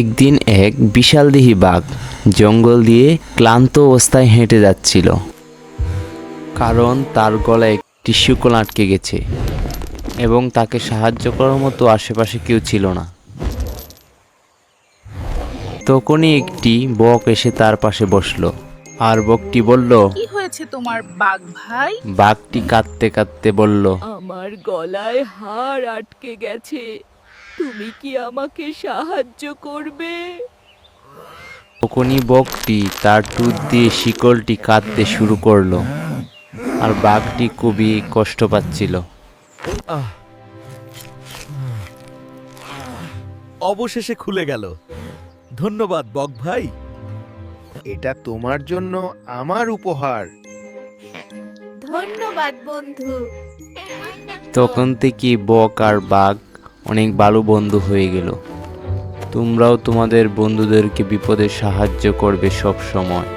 একদিন এক বিশালদেহী বাঘ জঙ্গল দিয়ে ক্লান্ত অবস্থায় হেঁটে যাচ্ছিল, কারণ তার গলায় একটি শিকল আটকে গেছে এবং তাকে সাহায্য করার মতো আশেপাশে কেউ ছিল না। তখনই একটি বক এসে তার পাশে বসলো, আর বকটি বলল। কি হয়েছে তোমার বাঘ ভাই? বাঘটি কাঁদতে কাঁদতে বলল, আমার গলায় হাড় আটকে গেছে, তুমি কি আমাকে সাহায্য করবে? তখনই বকটি তার ঠোঁট দিয়ে শিকলটি কাটতে শুরু করলো, আর বাঘটি খুবই কষ্ট পাচ্ছিল। অবশেষে খুলে গেল। ধন্যবাদ বক ভাই। এটা তোমার জন্য আমার উপহার। ধন্যবাদ বন্ধু। তখন থেকে বক আর বাঘ অনেক ভালো বন্ধু হয়ে গেল। তোমরাও তোমাদের বন্ধুদেরকে বিপদে সাহায্য করবে সব সময়।